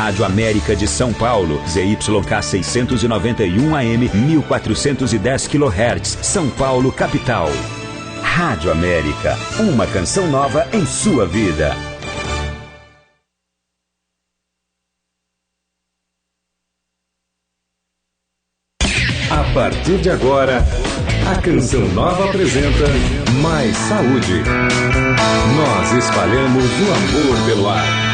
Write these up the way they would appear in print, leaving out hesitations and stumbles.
Rádio América de São Paulo, ZYK 691 AM, 1410 kHz, São Paulo, capital. Rádio América, uma canção nova em sua vida. A partir de agora, a Canção Nova apresenta Mais Saúde. Nós espalhamos o amor pelo ar.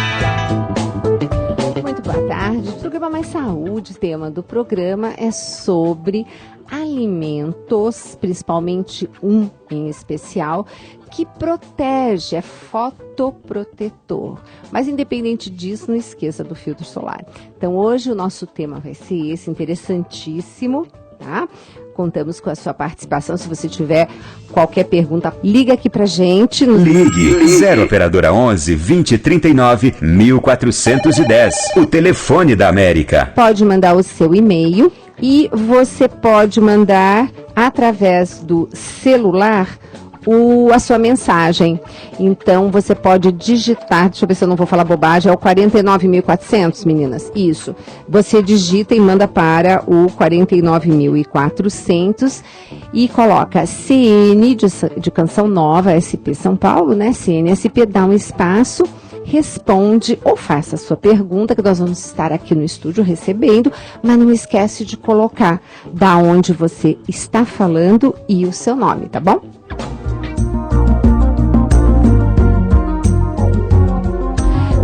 Muito boa tarde. O programa Mais Saúde, o tema do programa é sobre alimentos, principalmente um em especial, que protege, é fotoprotetor. Mas independente disso, não esqueça do filtro solar. Então hoje o nosso tema vai ser esse, interessantíssimo, tá? Contamos com a sua participação. Se você tiver qualquer pergunta, liga aqui pra gente. Ligue 0 operadora 11 2039 1410. O telefone da América. Pode mandar o seu e-mail e você pode mandar através do celular a sua mensagem. Então você pode digitar, deixa eu ver se eu não vou falar bobagem, é o 49.400, meninas, isso, você digita e manda para o 49.400 e coloca CN de Canção Nova, SP São Paulo, né, CNSP, dá um espaço, responde ou faça a sua pergunta, que nós vamos estar aqui no estúdio recebendo, mas não esquece de colocar da onde você está falando e o seu nome, tá bom?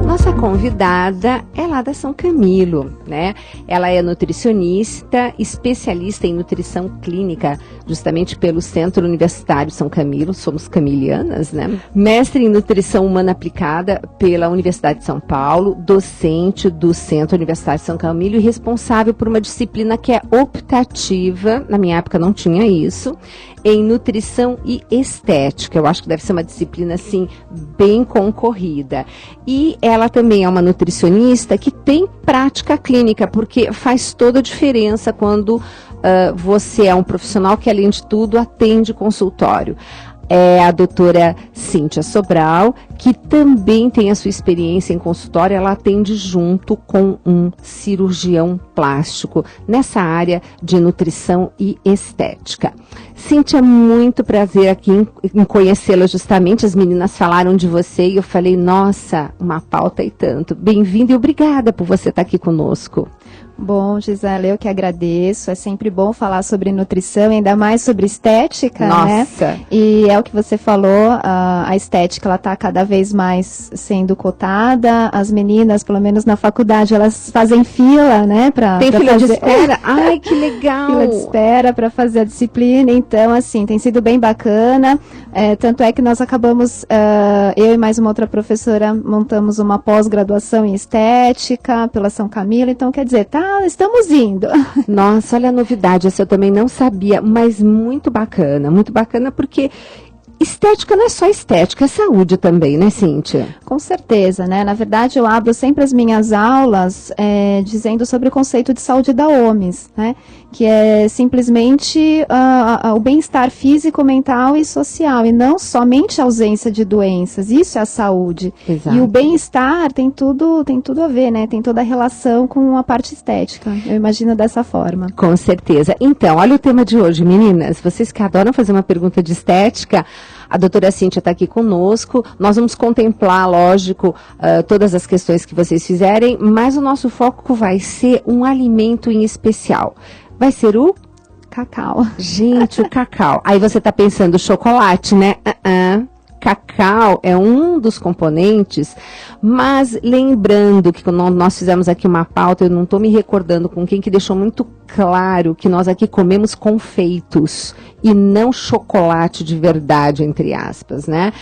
Nossa convidada é lá da São Camilo, né? Ela é nutricionista, especialista em nutrição clínica, justamente pelo Centro Universitário São Camilo, somos camilianas, né? Mestre em nutrição humana aplicada pela Universidade de São Paulo, docente do Centro Universitário São Camilo e responsável por uma disciplina que é optativa, na minha época não tinha isso, em nutrição e estética. Eu acho que deve ser uma disciplina, assim, bem concorrida. E ela também é uma nutricionista que tem prática clínica, porque faz toda a diferença quando você é um profissional que, além de tudo, atende consultório. É a doutora Cíntia Sobral, que também tem a sua experiência em consultório, ela atende junto com um cirurgião plástico nessa área de nutrição e estética. Cíntia, muito prazer aqui em conhecê-la justamente, as meninas falaram de você e eu falei, nossa, uma pauta e tanto. Bem-vinda e obrigada por você estar aqui conosco. Bom, Gisela, eu que agradeço. É sempre bom falar sobre nutrição, ainda mais sobre estética, Nossa. Né? E é o que você falou, a estética, ela está cada vez mais sendo cotada. As meninas, pelo menos na faculdade, elas fazem fila, né? Tem pra fila fazer... de espera? Ai, que legal! Fila de espera para fazer a disciplina. Então, assim, tem sido bem bacana. Tanto é que nós acabamos, eu e mais uma outra professora, montamos uma pós-graduação em estética pela São Camilo. Então, quer dizer, estamos indo. Nossa, olha a novidade, essa eu também não sabia, mas muito bacana porque estética não é só estética, é saúde também, né, Cíntia? Com certeza, né? Na verdade, eu abro sempre as minhas aulas dizendo sobre o conceito de saúde da OMS, né? Que é simplesmente o bem-estar físico, mental e social, e não somente a ausência de doenças. Isso é a saúde. Exato. E o bem-estar tem tudo a ver, né? Tem toda a relação com a parte estética. Eu imagino dessa forma. Com certeza. Então, olha o tema de hoje, meninas. Vocês que adoram fazer uma pergunta de estética, a doutora Cíntia está aqui conosco. Nós vamos contemplar, lógico, todas as questões que vocês fizerem, mas o nosso foco vai ser um alimento em especial. Vai ser o cacau. Gente, o cacau. Aí você está pensando chocolate, né? Cacau é um dos componentes, mas lembrando que quando nós fizemos aqui uma pauta, eu não estou me recordando com quem que deixou muito claro que nós aqui comemos confeitos e não chocolate de verdade, entre aspas, né?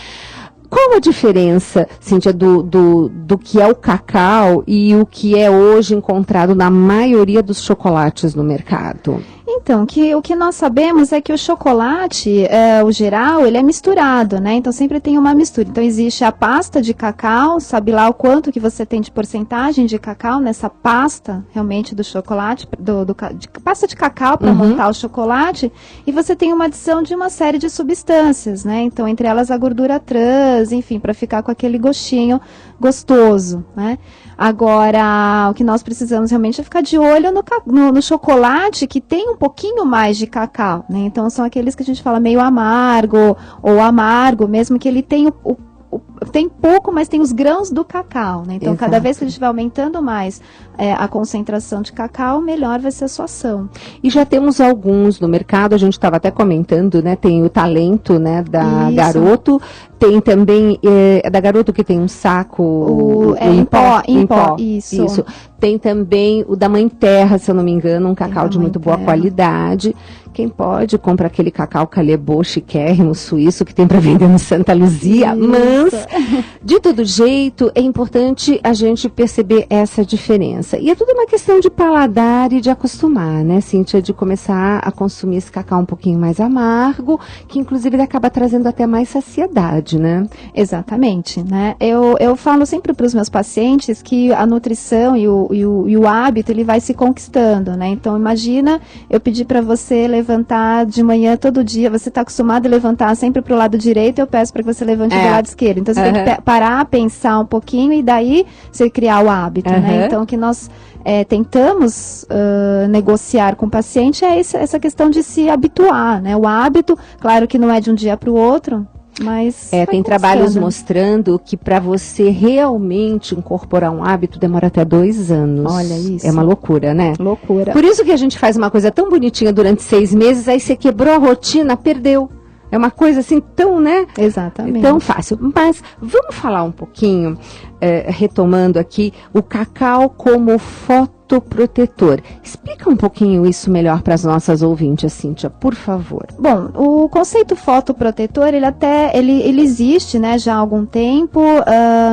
Qual a diferença, Cíntia, do que é o cacau e o que é hoje encontrado na maioria dos chocolates no mercado? Então, o que nós sabemos é que o chocolate, o geral, ele é misturado, né? Então, sempre tem uma mistura. Então, existe a pasta de cacau, sabe lá o quanto que você tem de porcentagem de cacau nessa pasta, realmente, do chocolate, de pasta de cacau para montar o chocolate, e você tem uma adição de uma série de substâncias, né? Então, entre elas a gordura trans, enfim, para ficar com aquele gostinho gostoso, né? Agora, o que nós precisamos realmente é ficar de olho no chocolate que tem um pouquinho mais de cacau, né? Então, são aqueles que a gente fala meio amargo, ou amargo, mesmo que ele tenha tem pouco, mas tem os grãos do cacau, né? Então, cada vez que a gente vai aumentando mais a concentração de cacau, melhor vai ser a sua ação. E já temos alguns no mercado, a gente estava até comentando, né? Tem o Talento, né? Da Garoto, tem também da Garoto que tem um saco em pó, isso. Tem também o da Mãe Terra, se eu não me engano, um cacau de muito boa qualidade. Quem pode, compra aquele cacau Calebo chiquérrimo suíço que tem para vender no Santa Luzia. Isso. Mas, de todo jeito, é importante a gente perceber essa diferença. E é tudo uma questão de paladar e de acostumar, né, Cíntia? De começar a consumir esse cacau um pouquinho mais amargo, que inclusive ele acaba trazendo até mais saciedade, né? Exatamente, né? Eu falo sempre para os meus pacientes que a nutrição e o hábito, ele vai se conquistando, né? Então, imagina eu pedir para você levantar de manhã todo dia, você está acostumado a levantar sempre para o lado direito, eu peço para que você levante do lado esquerdo. Então, você tem que parar, pensar um pouquinho e daí você criar o hábito, né? Então, o que nós tentamos negociar com o paciente é essa questão de se habituar, né? O hábito, claro que não é de um dia para o outro, mas tem trabalhos mostrando que para você realmente incorporar um hábito demora até 2 anos. Olha isso. É uma loucura, né? Loucura. Por isso que a gente faz uma coisa tão bonitinha durante 6 meses, aí você quebrou a rotina, perdeu. É uma coisa assim tão, né? Exatamente. Tão fácil. Mas vamos falar um pouquinho, retomando aqui, o cacau como fotoprotetor. Explica um pouquinho isso melhor para as nossas ouvintes, Cíntia, por favor. Bom, o conceito fotoprotetor, ele existe, né, já há algum tempo,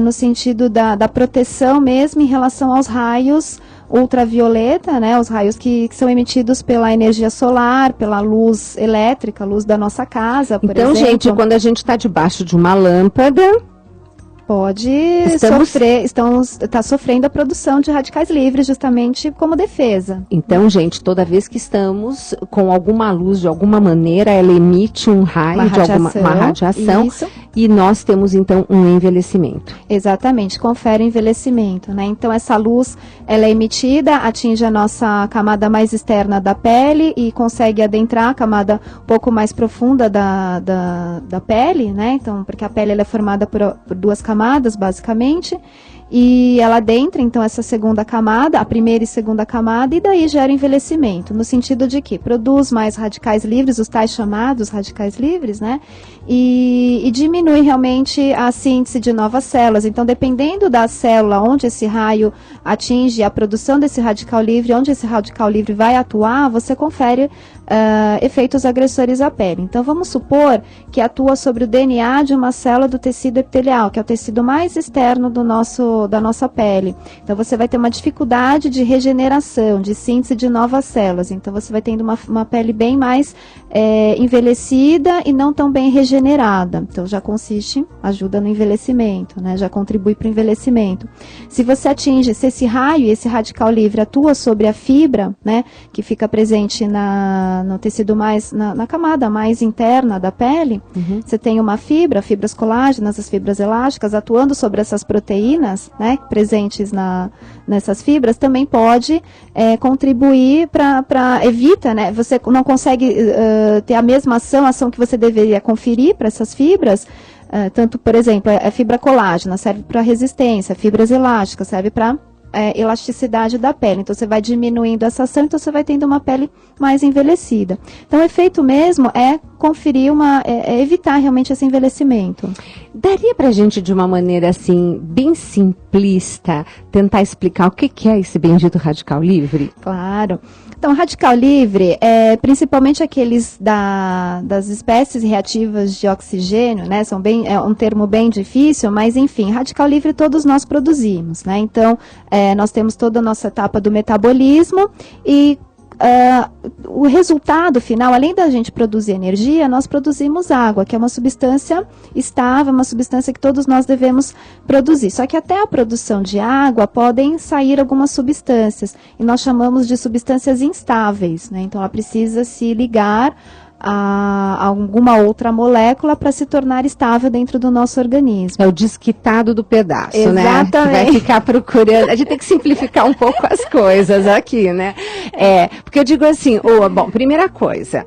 no sentido da proteção mesmo em relação aos raios ultravioleta, né, os raios que são emitidos pela energia solar, pela luz elétrica, luz da nossa casa, por exemplo. Então, gente, quando a gente está debaixo de uma lâmpada, pode está sofrendo a produção de radicais livres justamente como defesa. Então, gente, toda vez que estamos com alguma luz, de alguma maneira, ela emite um raio, uma radiação, isso. E nós temos, então, um envelhecimento. Exatamente, confere envelhecimento, né? Então, essa luz, ela é emitida, atinge a nossa camada mais externa da pele e consegue adentrar a camada um pouco mais profunda da pele, né? Então, porque a pele ela é formada por 2 camadas, basicamente, e ela adentra, então, essa segunda camada, a primeira e segunda camada, e daí gera envelhecimento, no sentido de que produz mais radicais livres, os tais chamados radicais livres, né? E diminui realmente a síntese de novas células. Então, dependendo da célula onde esse raio atinge a produção desse radical livre, onde esse radical livre vai atuar, você confere efeitos agressores à pele. Então, vamos supor que atua sobre o DNA de uma célula do tecido epitelial, que é o tecido mais externo da nossa pele. Então, você vai ter uma dificuldade de regeneração, de síntese de novas células. Então, você vai tendo uma pele bem mais envelhecida e não tão bem regenerada. Então, já ajuda no envelhecimento, né? Já contribui para o envelhecimento. Se esse raio, esse radical livre atua sobre a fibra, né? Que fica presente no tecido na camada mais interna da pele, você tem uma fibras colágenas, as fibras elásticas, atuando sobre essas proteínas, né? Presentes nessas fibras, também pode contribuir evita, né? Você não consegue ter a mesma ação que você deveria conferir para essas fibras, tanto, por exemplo, a fibra colágena serve para resistência, fibras elásticas serve para elasticidade da pele. Então, você vai diminuindo essa ação, então você vai tendo uma pele mais envelhecida. Então, o efeito mesmo é conferir evitar realmente esse envelhecimento. Daria pra gente, de uma maneira assim, bem simplista, tentar explicar o que é esse bendito radical livre? Claro. Então, radical livre principalmente aqueles das espécies reativas de oxigênio, né? É um termo bem difícil, mas enfim, radical livre todos nós produzimos, né? Então, nós temos toda a nossa etapa do metabolismo e o resultado final, além da gente produzir energia, nós produzimos água, que é uma substância estável, uma substância que todos nós devemos produzir. Só que até a produção de água podem sair algumas substâncias, e nós chamamos de substâncias instáveis, né? Então ela precisa se ligar alguma outra molécula para se tornar estável dentro do nosso organismo. É o desquitado do pedaço, Exatamente. né? Que vai ficar procurando. A gente tem que simplificar um pouco as coisas aqui, né? Porque eu digo assim, bom, primeira coisa,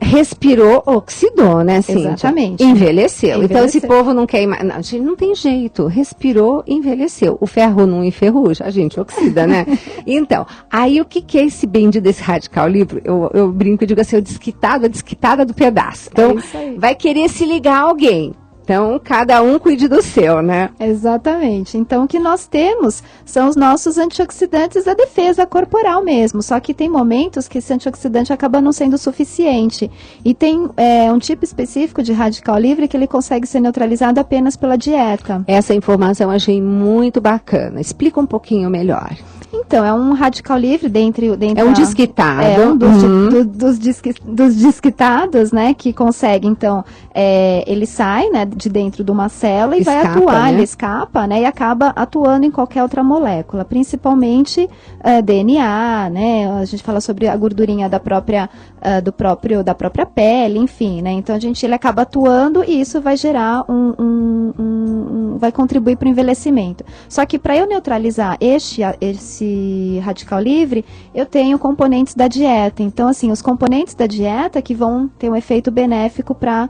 respirou, oxidou, né, Cíntia? Exatamente. Envelheceu. Então esse povo não quer não, a gente não tem jeito. Respirou, envelheceu. O ferro não enferruja, a gente oxida, né? Então, aí o que é esse bendito desse Radical Livre? Eu brinco e digo assim, a desquitada do pedaço. Então, vai querer se ligar a alguém. Então, cada um cuide do seu, né? Exatamente. Então, o que nós temos são os nossos antioxidantes da defesa corporal mesmo. Só que tem momentos que esse antioxidante acaba não sendo suficiente. E tem um tipo específico de Radical Livre que ele consegue ser neutralizado apenas pela dieta. Essa informação eu achei muito bacana. Explica um pouquinho melhor. Então, é um Radical Livre dentro é um desquitado. É um dos desquitados, né, que consegue, então, ele sai, né, de dentro de uma célula e vai atuar, né? Ele escapa, né, e acaba atuando em qualquer outra molécula, principalmente DNA, né, a gente fala sobre a gordurinha da própria pele, enfim, né, então ele acaba atuando e isso vai gerar vai contribuir para o envelhecimento. Só que para eu neutralizar esse Radical Livre, eu tenho componentes da dieta. Então, assim, os componentes da dieta que vão ter um efeito benéfico para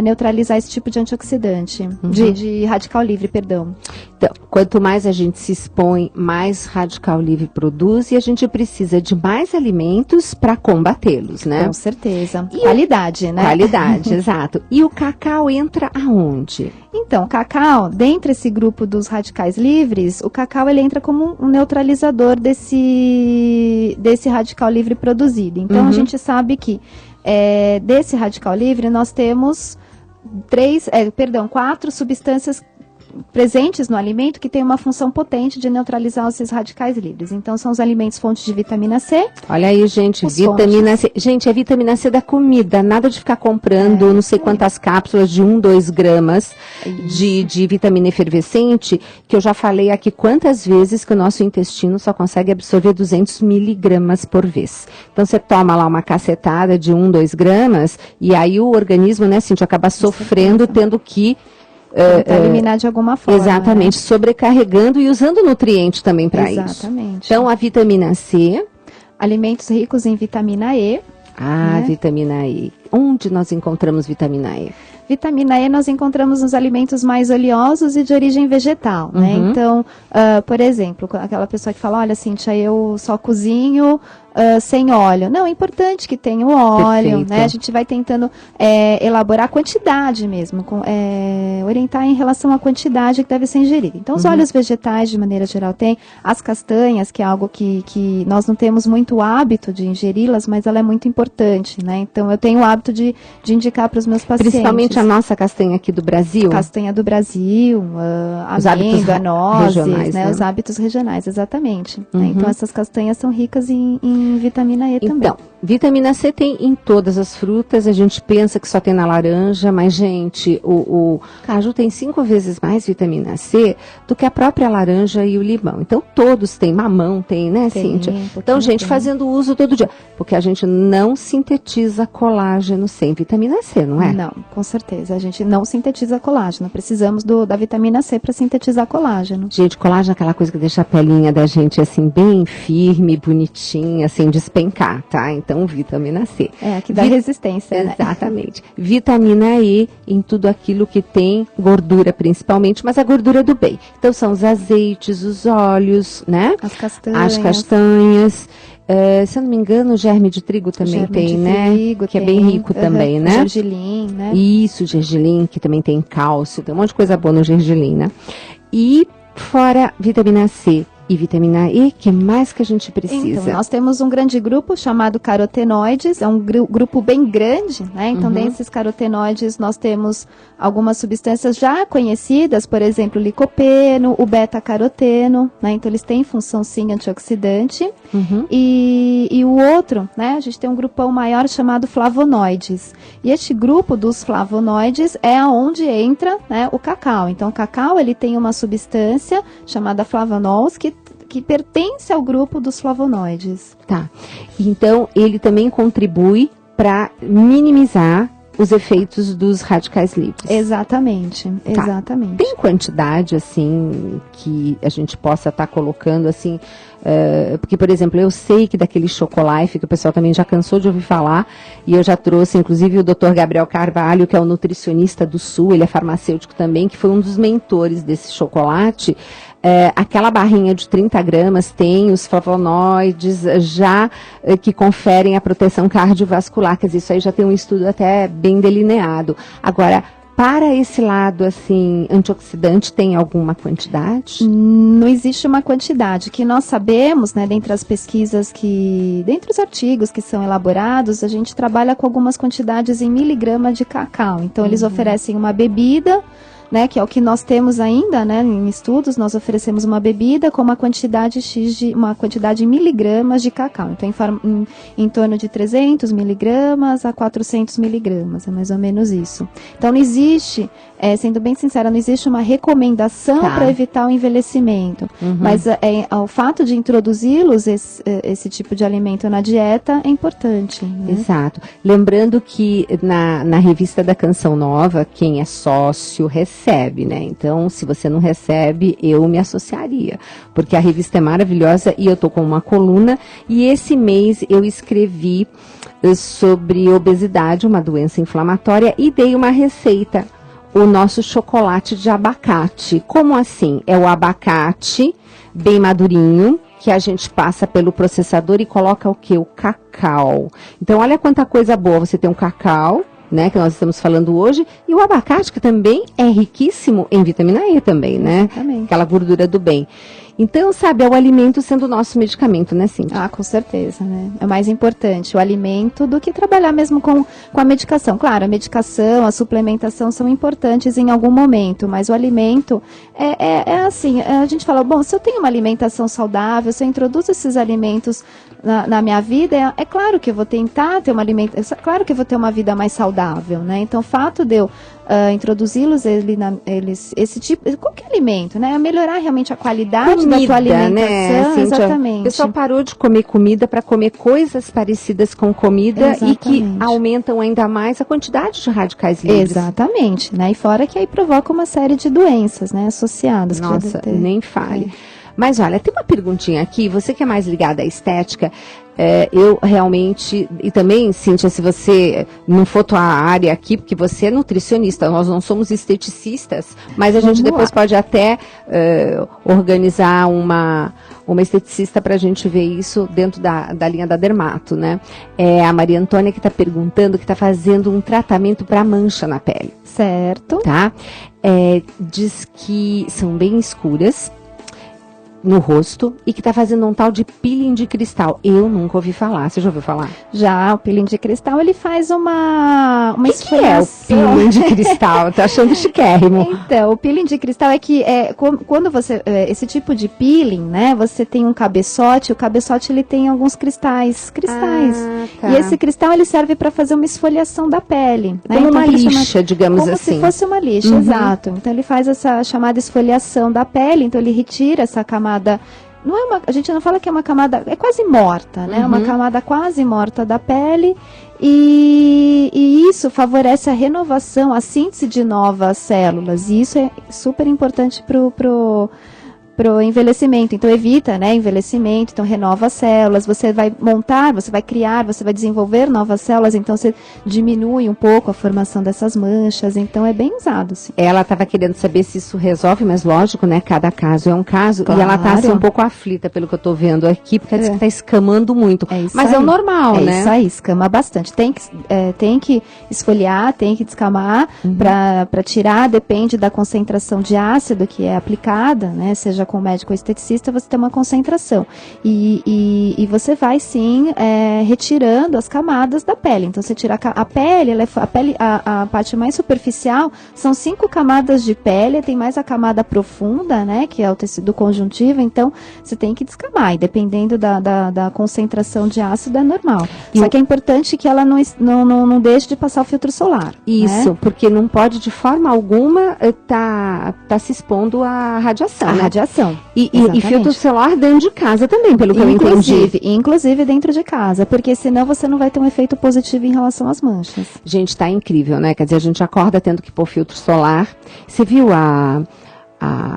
neutralizar esse tipo de antioxidante, de Radical Livre, perdão. Então, quanto mais a gente se expõe, mais Radical Livre produz e a gente precisa de mais alimentos para combatê-los, né? Com certeza. E qualidade, né? Qualidade, exato. E o cacau entra aonde? Então, o cacau, dentro desse grupo dos radicais livres, o cacau ele entra como um neutralizador desse Radical Livre produzido. Então, a gente sabe que desse Radical Livre nós temos 4 substâncias presentes no alimento que tem uma função potente de neutralizar esses radicais livres. Então, são os alimentos fontes de vitamina C. Olha aí, gente, vitamina C. Gente, é vitamina C da comida, nada de ficar comprando não sei quantas cápsulas de 2 gramas de vitamina efervescente, que eu já falei aqui quantas vezes que o nosso intestino só consegue absorver 200 miligramas por vez. Então, você toma lá uma cacetada de 2 gramas e aí o organismo, né, Cíntia, acaba sofrendo, tendo que eliminar de alguma forma. Exatamente, né? Sobrecarregando e usando nutrientes também para isso. Exatamente. Então, a vitamina C. Alimentos ricos em vitamina E. Ah, né? Vitamina E. Onde nós encontramos vitamina E? Vitamina E nós encontramos nos alimentos mais oleosos e de origem vegetal, né? Então, por exemplo, aquela pessoa que fala, olha, Cíntia, eu só cozinho sem óleo. Não, é importante que tenha o óleo, perfeito, né? A gente vai tentando elaborar a quantidade mesmo, orientar em relação à quantidade que deve ser ingerida. Então, os óleos vegetais, de maneira geral, tem as castanhas, que é algo que nós não temos muito hábito de ingeri-las, mas ela é muito importante, né? Então, eu tenho o hábito de indicar para os meus pacientes. Principalmente a nossa castanha aqui do Brasil. Castanha do Brasil, amêndoa, nozes, né? Os hábitos regionais, exatamente. Né? Então, essas castanhas são ricas em vitamina E também. Então, vitamina C tem em todas as frutas, a gente pensa que só tem na laranja, mas, gente, o caju tem 5 vezes mais vitamina C do que a própria laranja e o limão. Então, todos têm, mamão tem, né, Cíntia? Então, gente, fazendo uso todo dia, porque a gente não sintetiza colágeno sem vitamina C, não é? Não, com certeza, a gente não sintetiza colágeno, precisamos da vitamina C para sintetizar colágeno. Gente, colágeno é aquela coisa que deixa a pelinha da gente, assim, bem firme, bonitinha, sem despencar, tá? Então, vitamina C. Que dá resistência, né? Exatamente. Vitamina E em tudo aquilo que tem gordura, principalmente, mas a gordura do bem. Então, são os azeites, os óleos, né? As castanhas. As castanhas. Se eu não me engano, o germe de trigo também tem, né? Que é bem rico também, né? Gergelim, né? Isso, gergelim, que também tem cálcio, tem um monte de coisa boa no gergelim, né? E fora vitamina C e vitamina E, que mais que a gente precisa? Então, nós temos um grande grupo chamado carotenoides, é um grupo bem grande, né? Então, desses carotenoides, nós temos algumas substâncias já conhecidas, por exemplo, o licopeno, o beta-caroteno, né? Então, eles têm função, sim, antioxidante. E o outro, né? A gente tem um grupão maior chamado flavonoides. E este grupo dos flavonoides é onde entra, né, o cacau. Então, o cacau, ele tem uma substância chamada flavanols, que pertence ao grupo dos flavonoides. Tá. Então, ele também contribui para minimizar os efeitos dos radicais livres. Exatamente, exatamente. Tem quantidade, assim, que a gente possa estar colocando, assim, porque, por exemplo, eu sei que daquele Chocolife, que o pessoal também já cansou de ouvir falar, e eu já trouxe, inclusive, o Dr. Gabriel Carvalho, que é o nutricionista do Sul, ele é farmacêutico também, que foi um dos mentores desse chocolate. Aquela barrinha de 30 gramas tem os flavonoides já que conferem a proteção cardiovascular, quer dizer, isso aí já tem um estudo até bem delineado. Agora, para esse lado, assim, antioxidante, tem alguma quantidade? Não existe uma quantidade. Que nós sabemos, né, dentre as pesquisas dentre os artigos que são elaborados, a gente trabalha com algumas quantidades em miligrama de cacau. Então, eles oferecem uma bebida, né, que é o que nós temos ainda, né, em estudos, nós oferecemos uma bebida com uma quantidade uma quantidade em miligramas de cacau. Então, em torno de 300 miligramas a 400 miligramas, é mais ou menos isso. Então, não existe, sendo bem sincera, não existe uma recomendação para evitar o envelhecimento. Mas o fato de introduzi-los, esse tipo de alimento na dieta, é importante. Né? Exato. Lembrando que na revista da Canção Nova, quem é sócio recebe, né? Então, se você não recebe, eu me associaria, porque a revista é maravilhosa e eu tô com uma coluna, e esse mês eu escrevi sobre obesidade, uma doença inflamatória, e dei uma receita, o nosso chocolate de abacate. Como assim? É o abacate bem madurinho, que a gente passa pelo processador e coloca o quê? O cacau. Então, olha quanta coisa boa, você tem um cacau, né, que nós estamos falando hoje, e o abacate, que também é riquíssimo em vitamina E também, né? Exatamente. Aquela gordura do bem. Então, sabe, é o alimento sendo o nosso medicamento, né, Cíntia? Com certeza, né? É mais importante o alimento do que trabalhar mesmo com a medicação. Claro, a medicação, a suplementação são importantes em algum momento, mas o alimento é assim, a gente fala, bom, se eu tenho uma alimentação saudável, se eu introduzo esses alimentos na minha vida, é claro que eu vou tentar ter claro que eu vou ter uma vida mais saudável, né? Então, o fato de eu introduzi-los, esse tipo, qualquer alimento, né? Melhorar realmente a qualidade da tua alimentação, né, exatamente. O pessoal parou de comer comida para comer coisas parecidas com comida e que aumentam ainda mais a quantidade de radicais livres. Exatamente, né? E fora que aí provoca uma série de doenças, né? Associadas. Nossa, nem fale. Mas olha, tem uma perguntinha aqui, você que é mais ligada à estética, eu realmente, e também, Cíntia, se você não for tua área aqui, porque você é nutricionista, nós não somos esteticistas, mas a gente depois pode até organizar uma esteticista para a gente ver isso dentro da linha da dermato, né? É a Maria Antônia que está perguntando, que está fazendo um tratamento para mancha na pele. Certo. Tá? Diz que são bem escuras no rosto e que está fazendo um tal de peeling de cristal. Eu nunca ouvi falar. Você já ouviu falar? Já, o peeling de cristal, ele faz uma O esfoliação. que é o peeling de cristal? Tá achando chiquérrimo. Então, o peeling de cristal é que quando você, esse tipo de peeling, né, você tem um cabeçote, o cabeçote ele tem alguns cristais. Tá. E esse cristal ele serve para fazer uma esfoliação da pele. Né? Como então, uma lixa, digamos como assim. Como se fosse uma lixa, exato. Então ele faz essa chamada esfoliação da pele, então ele retira essa camada. A gente não fala que é uma camada, é quase morta, né? Uma camada quase morta da pele e isso favorece a renovação, a síntese de novas células, e isso é super importante pro envelhecimento. Então evita, né, envelhecimento, então renova as células, você vai montar, você vai criar, você vai desenvolver novas células, então você diminui um pouco a formação dessas manchas, então é bem usado, sim. Ela estava querendo saber se isso resolve, mas lógico, né, cada caso é um caso, claro. E ela está assim um pouco aflita pelo que eu estou vendo aqui, porque ela diz que está escamando muito, mas é o normal, né? É isso aí, escama bastante, tem que esfoliar, tem que descamar, para tirar, depende da concentração de ácido que é aplicada, né, seja com o médico ou esteticista, você tem uma concentração. E você vai, sim, retirando as camadas da pele. Então, você tira a pele, a parte mais superficial, são 5 camadas de pele, tem mais a camada profunda, né, que é o tecido conjuntivo, então, você tem que descamar. E dependendo da concentração de ácido, é normal. Só que é importante que ela não deixe de passar o filtro solar. Isso, né? Porque não pode, de forma alguma, tá se expondo à radiação, A né? radiação. hidratação. E Exatamente. filtro solar dentro de casa também, pelo que eu entendi. Inclusive dentro de casa, porque senão você não vai ter um efeito positivo em relação às manchas. Gente, tá incrível, né? Quer dizer, a gente acorda tendo que pôr filtro solar. Você viu a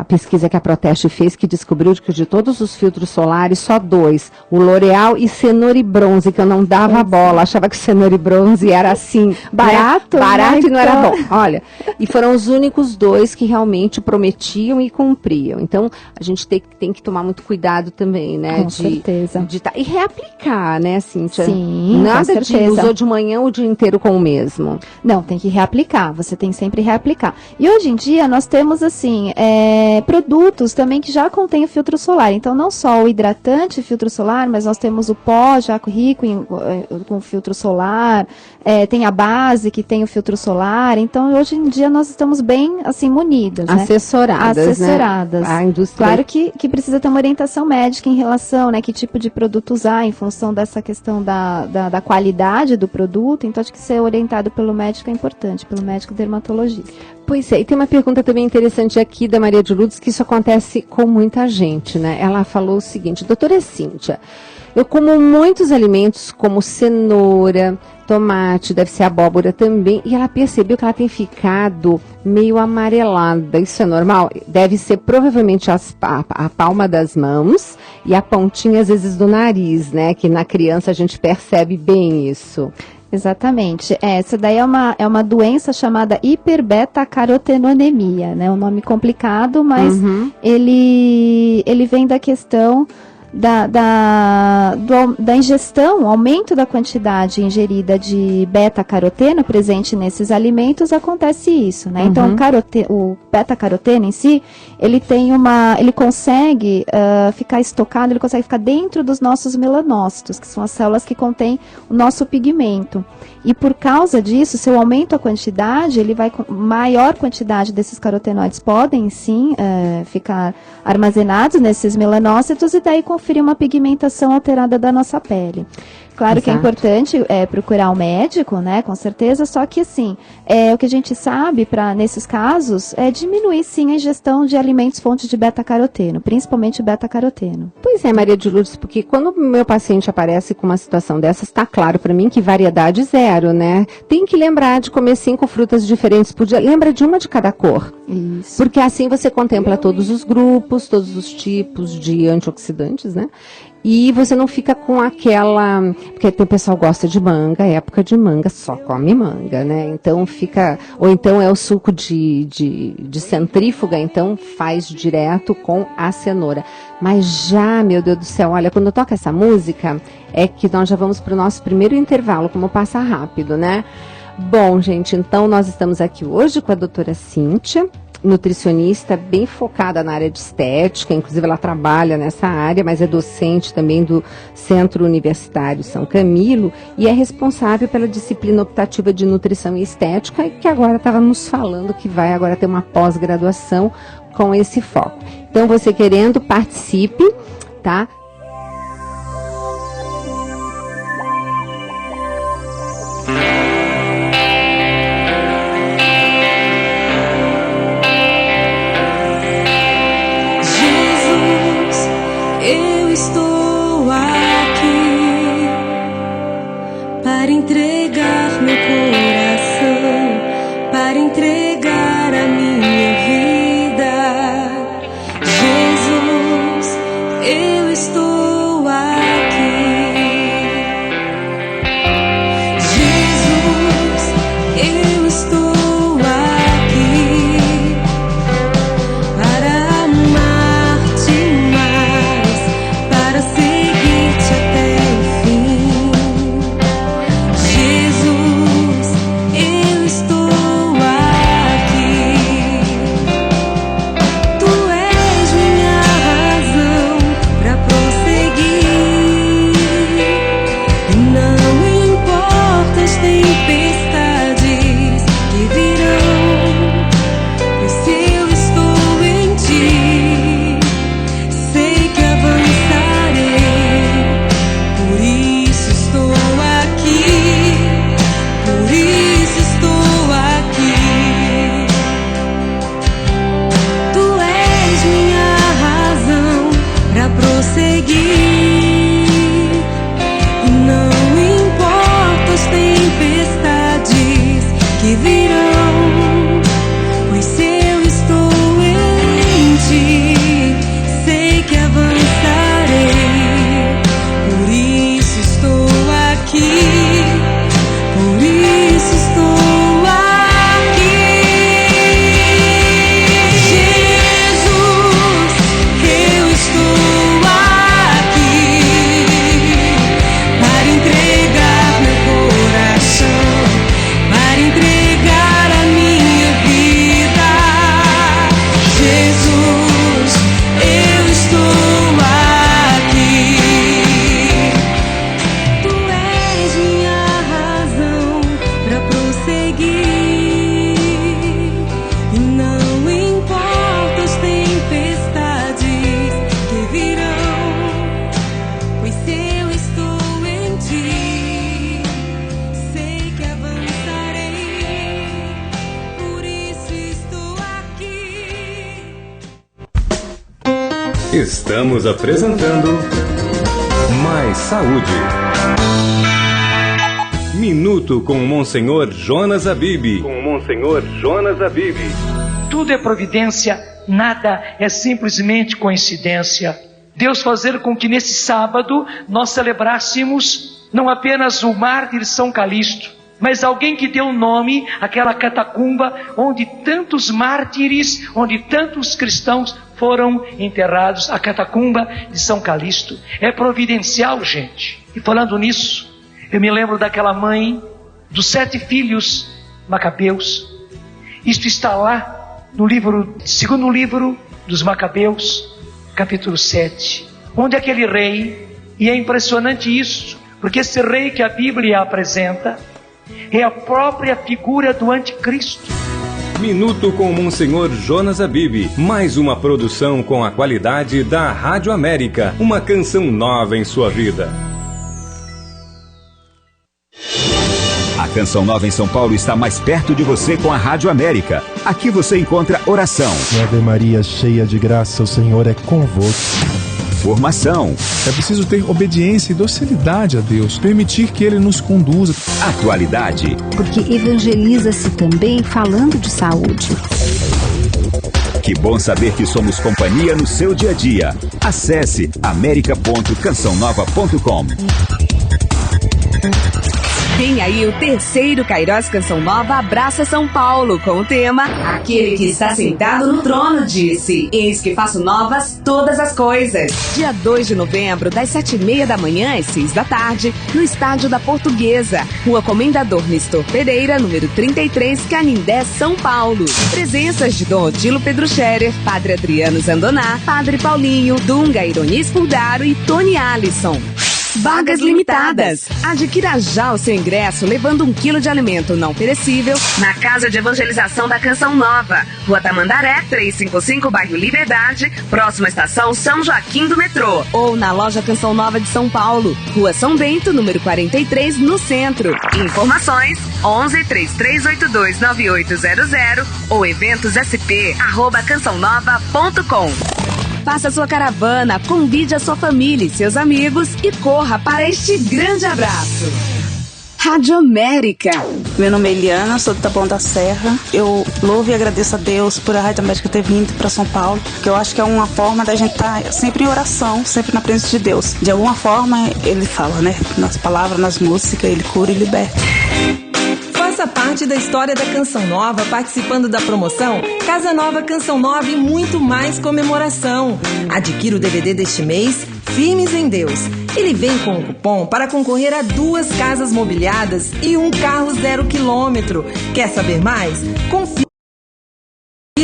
pesquisa que a Proteste fez, que descobriu que de todos os filtros solares, só 2, o L'Oreal e Cenoura e Bronze, que eu não dava bola, achava que Cenoura e Bronze era assim, barato, né? Barato, né? E não era bom. Olha, e foram os únicos 2 que realmente prometiam e cumpriam. Então, a gente tem que tomar muito cuidado também, né? Com certeza. E reaplicar, né, Cíntia? Sim, Nada com de certeza. usou de manhã o dia inteiro com o mesmo. Não, tem que reaplicar, você tem sempre reaplicar. E hoje em dia nós temos assim, produtos também que já contêm o filtro solar. Então não só o hidratante filtro solar, mas nós temos o pó já rico com filtro solar, tem a base que tem o filtro solar. Então hoje em dia nós estamos bem assim munidas, né? Assessoradas. Né? A indústria... Claro que precisa ter uma orientação médica em relação, né, que tipo de produto usar em função dessa questão da qualidade do produto. Então acho que ser orientado pelo médico é importante, pelo médico dermatologista. Pois é, e tem uma pergunta também interessante aqui da Maria de Lourdes, que isso acontece com muita gente, né? Ela falou o seguinte: doutora Cíntia, eu como muitos alimentos como cenoura, tomate, deve ser abóbora também, e ela percebeu que ela tem ficado meio amarelada. Isso é normal? Deve ser provavelmente a palma das mãos e a pontinha às vezes do nariz, né? Que na criança a gente percebe bem isso. Exatamente. Essa daí é uma doença chamada hiperbeta-carotenonemia, né? Um nome complicado, mas ele vem da questão da ingestão, aumento da quantidade ingerida de beta-caroteno presente nesses alimentos, acontece isso, né? Então, o beta-caroteno em si, ele consegue ficar estocado, ele consegue ficar dentro dos nossos melanócitos, que são as células que contêm o nosso pigmento. E por causa disso, se eu aumento a quantidade, maior quantidade desses carotenoides podem sim ficar armazenados nesses melanócitos e daí conferir uma pigmentação alterada da nossa pele. Claro que é importante procurar um médico, né, com certeza, só que assim, o que a gente sabe nesses casos é diminuir sim a ingestão de alimentos fontes de beta-caroteno, principalmente beta-caroteno. Pois é, Maria de Lourdes, porque quando o meu paciente aparece com uma situação dessas, está claro para mim que variedade zero, né? Tem que lembrar de comer 5 frutas diferentes por dia, lembra de uma de cada cor. Isso. Porque assim você contempla todos os grupos, todos os tipos de antioxidantes, né? E você não fica com aquela... Porque o pessoal gosta de manga, época de manga, só come manga, né? Então fica... Ou então é o suco de centrífuga, então faz direto com a cenoura. Mas já, meu Deus do céu, olha, quando toca essa música, é que nós já vamos para o nosso primeiro intervalo, como passa rápido, né? Bom, gente, então nós estamos aqui hoje com a doutora Cíntia, nutricionista bem focada na área de estética, inclusive ela trabalha nessa área, mas é docente também do Centro Universitário São Camilo e é responsável pela disciplina optativa de nutrição e estética, e que agora estava nos falando que vai agora ter uma pós-graduação com esse foco. Então, você querendo, participe, tá? Eu estou aqui para entregar meu coração, para entregar a minha vida. Jesus, eu estou aqui. Jesus, eu estou aqui para amar-te mais, para seguir-te até o fim. Jesus, eu estou aqui. Tu és minha razão para prosseguir. prosseguir. E não importa as tempestades que virão, pois se eu estou em ti, sei que avançarei. Por isso estou aqui, por isso estou aqui. Jesus, eu estou aqui para entregar meu coração, para entregar a minha vida. Jesus, eu estou aqui. Tu és minha razão para prosseguir. E não importa as tempestades que virão, pois se eu estou em ti, sei que avançarei. Por isso estou aqui. Estamos apresentando Mais Saúde. Minuto com o Monsenhor Jonas Abib. Tudo é providência, nada é simplesmente coincidência. Deus fazer com que nesse sábado nós celebrássemos não apenas o mártir São Calixto, mas alguém que deu nome àquela catacumba onde tantos mártires, onde tantos cristãos foram enterrados, a catacumba de São Calixto. É providencial, gente. E falando nisso, eu me lembro daquela mãe dos 7 filhos Macabeus. Isto está lá no livro, segundo livro dos Macabeus, capítulo 7, onde aquele rei, e é impressionante isso, porque esse rei que a Bíblia apresenta é a própria figura do anticristo. Minuto com o Monsenhor Jonas Abib. Mais uma produção com a qualidade da Rádio América. Uma canção nova em sua vida. A Canção Nova em São Paulo está mais perto de você com a Rádio América. Aqui você encontra oração, Ave Maria, cheia de graça, o Senhor é convosco. formação, É preciso ter obediência e docilidade a Deus, permitir que Ele nos conduza. atualidade, Porque evangeliza-se também falando de saúde. Que bom saber que somos companhia no seu dia a dia. Acesse america.cançãonova.com. Vem aí o terceiro Cairós Canção Nova Abraça São Paulo, com o tema Aquele que está sentado no trono disse: Eis que faço novas todas as coisas. Dia 2 de novembro, das 7h30 da manhã às 6 da tarde, no Estádio da Portuguesa, Rua Comendador Nestor Pereira, número 33, Canindé, São Paulo. Presenças de Dom Odilo Pedro Scherer, Padre Adriano Zandoná, Padre Paulinho, Dunga Ironis Fulgaro e Tony Alisson. Vagas limitadas. Adquira já o seu ingresso levando 1 quilo de alimento não perecível na Casa de Evangelização da Canção Nova, Rua Tamandaré, 355, bairro Liberdade, próxima estação São Joaquim do metrô. Ou na Loja Canção Nova de São Paulo, Rua São Bento, número 43, no centro. Informações 11 3382 9800 ou eventossp@cançãonova.com. Faça sua caravana, convide a sua família e seus amigos e corra para este grande abraço. Rádio América. Meu nome é Eliana, sou do Taboão da Serra. Eu louvo e agradeço a Deus por a Rádio América ter vindo para São Paulo, porque eu acho que é uma forma da gente estar sempre em oração, sempre na presença de Deus. De alguma forma, Ele fala, né? Nas palavras, nas músicas, Ele cura e liberta. Faça parte da história da Canção Nova participando da promoção Casa Nova Canção Nova e muito mais comemoração. Adquira o DVD deste mês, Firmes em Deus. Ele vem com um cupom para concorrer a 2 casas mobiliadas e 1 carro 0 km. Quer saber mais? Confira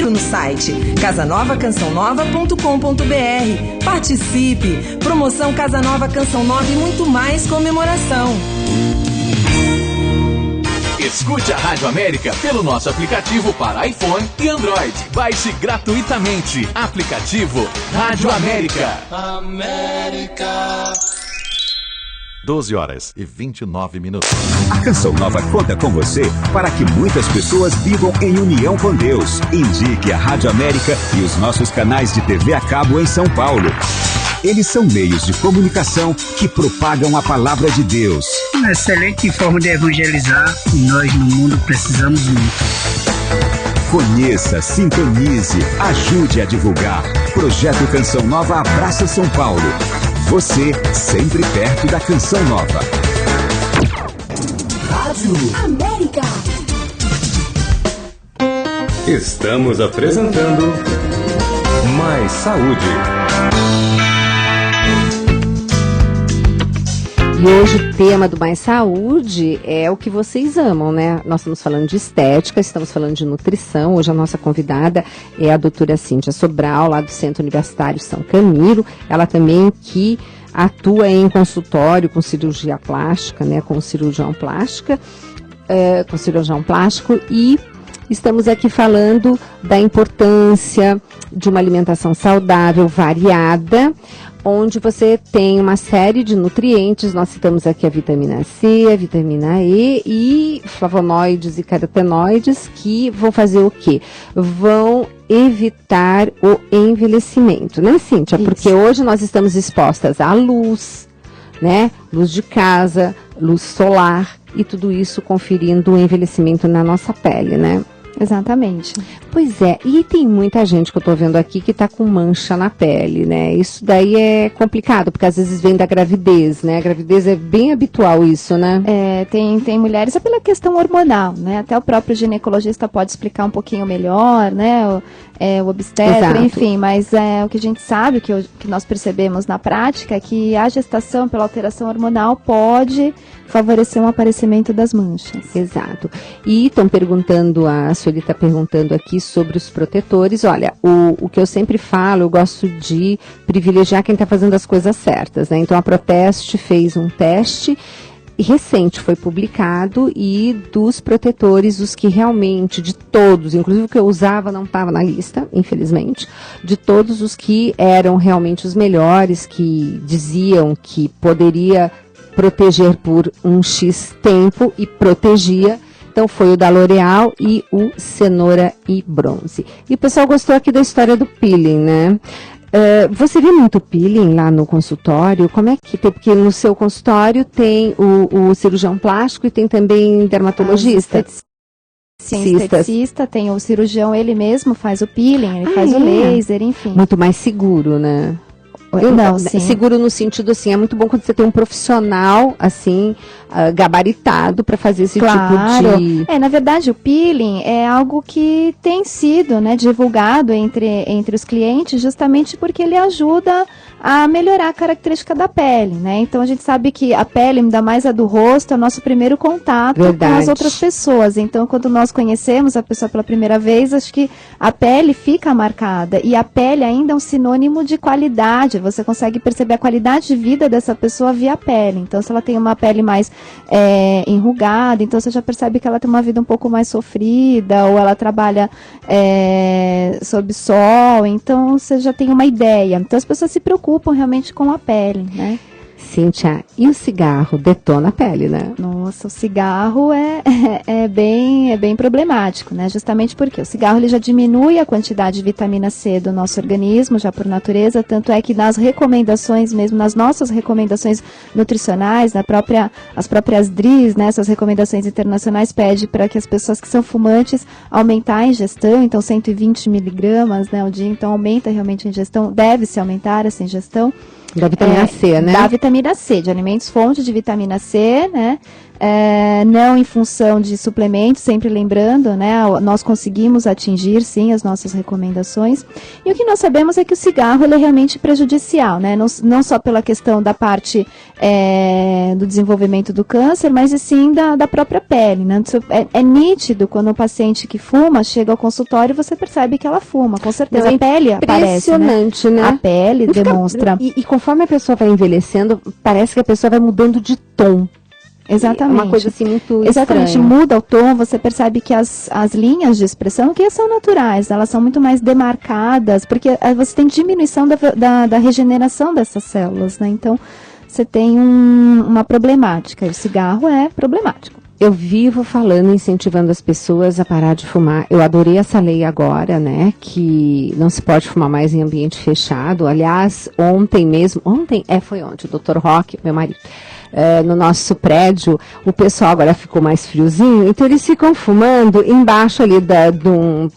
no site casanovacançãonova.com.br. Participe! Promoção Casa Nova Canção Nova e muito mais comemoração. Escute a Rádio América pelo nosso aplicativo para iPhone e Android. Baixe gratuitamente. Aplicativo Rádio América. 12h29. A Canção Nova conta com você para que muitas pessoas vivam em união com Deus. Indique a Rádio América e os nossos canais de TV a cabo em São Paulo. Eles são meios de comunicação que propagam a palavra de Deus. Uma excelente forma de evangelizar e nós no mundo precisamos muito. Conheça, sintonize, ajude a divulgar. Projeto Canção Nova abraça São Paulo. Você sempre perto da Canção Nova. Rádio América. Estamos apresentando Mais Saúde. E hoje o tema do Mais Saúde é o que vocês amam, né? Nós estamos falando de estética, estamos falando de nutrição. Hoje a nossa convidada é a doutora Cíntia Sobral, lá do Centro Universitário São Camilo. Ela também que atua em consultório com cirurgia plástica, né? Com cirurgião plástico e estamos aqui falando da importância de uma alimentação saudável, variada, onde você tem uma série de nutrientes. Nós citamos aqui a vitamina C, a vitamina E e flavonoides e carotenoides que vão fazer o quê? Vão evitar o envelhecimento, né, Cíntia? Isso. Porque hoje nós estamos expostas à luz, né? Luz de casa, luz solar e tudo isso conferindo o envelhecimento na nossa pele, né? Exatamente. Pois é, e tem muita gente que eu tô vendo aqui que tá com mancha na pele, né? Isso daí é complicado, porque às vezes vem da gravidez, né? A gravidez é bem habitual isso, né? É, tem mulheres, é pela questão hormonal, né? Até o próprio ginecologista pode explicar um pouquinho melhor, né? O obstetra, exato. Enfim, mas o que a gente sabe, que nós percebemos na prática, é que a gestação pela alteração hormonal pode favorecer um aparecimento das manchas. Exato. E estão perguntando, a Sueli está perguntando aqui sobre os protetores. Olha, o que eu sempre falo, eu gosto de privilegiar quem está fazendo as coisas certas, né? Então a Proteste fez um teste recente, foi publicado, e dos protetores, os que realmente, de todos, inclusive o que eu usava não estava na lista, infelizmente, de todos os que eram realmente os melhores, que diziam que poderia proteger por um X tempo e protegia. Então foi o da L'Oréal e o Cenoura e Bronze. E o pessoal gostou aqui da história do peeling, né? Você vê muito peeling lá no consultório? Como é que tem? Porque no seu consultório tem o cirurgião plástico e tem também dermatologista. Tem esteticista, tem o cirurgião, ele mesmo faz o peeling, ele faz o laser, enfim. Muito mais seguro, né? Não, sim. Seguro no sentido assim, é muito bom quando você tem um profissional assim, gabaritado para fazer esse tipo de... Na verdade o peeling é algo que tem sido, né, divulgado entre os clientes, justamente porque ele ajuda a melhorar a característica da pele, né? Então a gente sabe que a pele, ainda mais a do rosto, é o nosso primeiro contato com as outras pessoas. Então quando nós conhecemos a pessoa pela primeira vez, acho que a pele fica marcada, e a pele ainda é um sinônimo de qualidade. Você consegue perceber a qualidade de vida dessa pessoa via pele. Então se ela tem uma pele mais enrugada, então você já percebe que ela tem uma vida um pouco mais sofrida, ou ela trabalha sob sol, então você já tem uma ideia. Então as pessoas se preocupam realmente com a pele, né? Cíntia, e o cigarro detona a pele, né? Nossa, o cigarro é bem problemático, né? Justamente porque o cigarro ele já diminui a quantidade de vitamina C do nosso organismo, já por natureza, tanto é que nas recomendações, mesmo nas nossas recomendações nutricionais, as próprias DRIs, né, essas recomendações internacionais pedem para que as pessoas que são fumantes aumentar a ingestão, então 120 miligramas, né, ao dia, então aumenta realmente a ingestão, deve-se aumentar essa ingestão. Da vitamina C, né? Da vitamina C, de alimentos fonte de vitamina C, né? Não em função de suplementos, sempre lembrando, né? Nós conseguimos atingir, sim, as nossas recomendações. E o que nós sabemos é que o cigarro ele é realmente prejudicial, né? Não só pela questão da parte do desenvolvimento do câncer, mas sim da própria pele, né? É nítido quando o paciente que fuma chega ao consultório, você percebe que ela fuma, com certeza. A pele aparece, impressionante, né? A pele demonstra. E conforme a pessoa vai envelhecendo, parece que a pessoa vai mudando de tom. Exatamente. É uma coisa assim muito Exatamente, estranha. Muda o tom, você percebe que as linhas de expressão, que são naturais, elas são muito mais demarcadas, porque você tem diminuição da regeneração dessas células, né? Então, você tem uma problemática, e o cigarro é problemático. eu vivo falando, incentivando as pessoas a parar de fumar. Eu adorei essa lei agora, né, que não se pode fumar mais em ambiente fechado. Aliás, foi ontem, o Dr. Roque, meu marido, no nosso prédio, o pessoal agora ficou mais friozinho, então eles ficam fumando embaixo ali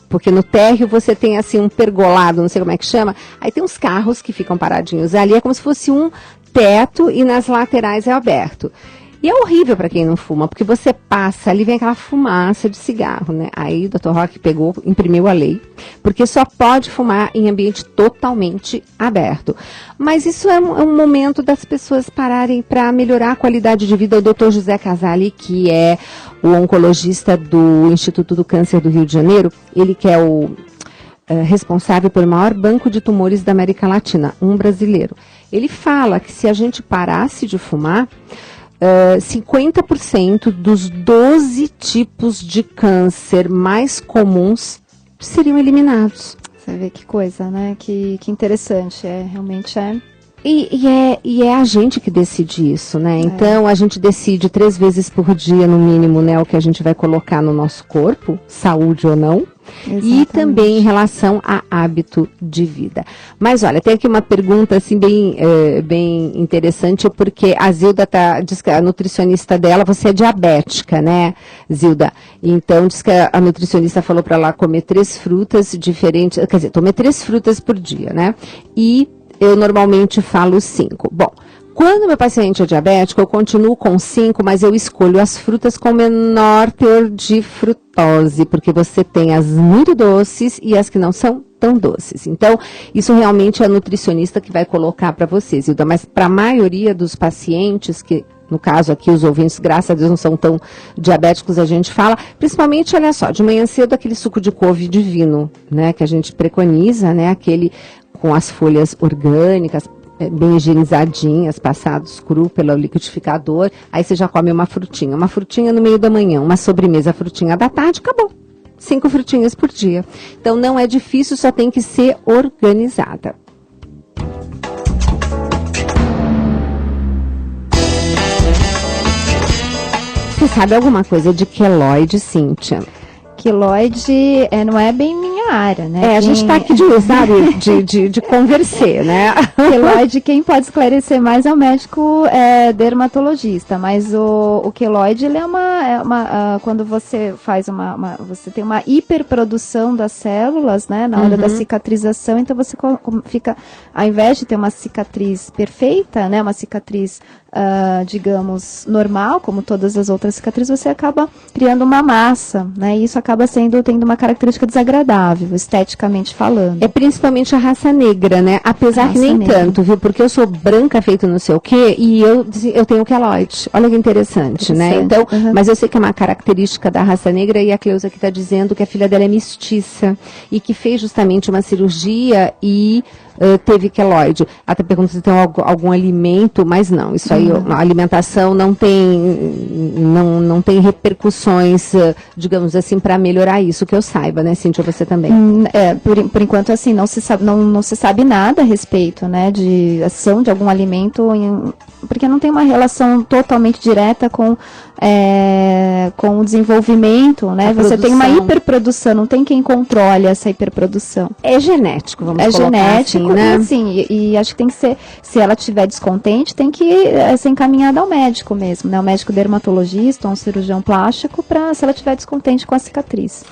porque no térreo você tem assim um pergolado, não sei como é que chama, aí tem uns carros que ficam paradinhos ali, é como se fosse um teto e nas laterais é aberto. E é horrível para quem não fuma, porque você passa ali, vem aquela fumaça de cigarro, né? Aí o Dr. Roque imprimiu a lei, porque só pode fumar em ambiente totalmente aberto. Mas isso é um momento das pessoas pararem para melhorar a qualidade de vida. O Dr. José Casali, que é o oncologista do Instituto do Câncer do Rio de Janeiro, ele que é o responsável pelo maior banco de tumores da América Latina, um brasileiro. Ele fala que se a gente parasse de fumar, 50% dos 12 tipos de câncer mais comuns seriam eliminados. Você vê que coisa, né? Que interessante. Realmente é. E é a gente que decide isso, né? Então, a gente decide 3 vezes por dia, no mínimo, né? O que a gente vai colocar no nosso corpo, saúde ou não. Exatamente. E também em relação a hábito de vida. Mas olha, tem aqui uma pergunta assim bem interessante, porque a Zilda diz que a nutricionista dela, você é diabética, né, Zilda? Então diz que a nutricionista falou para ela comer 3 frutas diferentes, quer dizer, comer 3 frutas por dia, né? E eu normalmente falo 5. Bom, quando meu paciente é diabético, eu continuo com 5, mas eu escolho as frutas com menor teor de frutose, porque você tem as muito doces e as que não são tão doces. Então, isso realmente é a nutricionista que vai colocar para você, Zilda. Mas para a maioria dos pacientes, que no caso aqui os ouvintes, graças a Deus, não são tão diabéticos, a gente fala, principalmente, olha só, de manhã cedo aquele suco de couve divino, né, que a gente preconiza, né, aquele com as folhas orgânicas, bem higienizadinhas, passados cru pelo liquidificador, aí você já come uma frutinha no meio da manhã, uma sobremesa, a frutinha da tarde, acabou. 5 frutinhas por dia. Então não é difícil, só tem que ser organizada. Você sabe alguma coisa de queloide, Cíntia? Queloide não é bem minha área, né? A gente está aqui de conversar, né? Queloide, quem pode esclarecer mais é o médico dermatologista, mas o queloide, ele quando você faz você tem uma hiperprodução das células, né? Na hora da cicatrização, então você fica, ao invés de ter uma cicatriz perfeita, né? Uma cicatriz, digamos, normal, como todas as outras cicatrizes, você acaba criando uma massa, né? E isso acaba tendo uma característica desagradável, esteticamente falando. É principalmente a raça negra, né? Apesar que nem tanto, viu? Porque eu sou branca, feito não sei o quê, e eu tenho queloide. Olha que interessante, né? Então, mas eu sei que é uma característica da raça negra, e a Cleusa aqui está dizendo que a filha dela é mestiça, e que fez justamente uma cirurgia e teve queloide. Até pergunta se tem algum alimento, mas não, isso aí, a alimentação não tem repercussões, digamos assim, para melhorar isso, que eu saiba, né, Cíntia, você também? Por enquanto, assim, não se sabe nada a respeito, né, de ação de algum alimento, porque não tem uma relação totalmente direta com o desenvolvimento, né, você tem uma hiperprodução, não tem quem controle essa hiperprodução. É genético, vamos colocar genético, assim, né? Sim, e acho que tem que ser, se ela estiver descontente, tem que ser encaminhada ao médico mesmo, né, o médico dermatologista ou um cirurgião plástico, se ela estiver descontente com a cicatriz.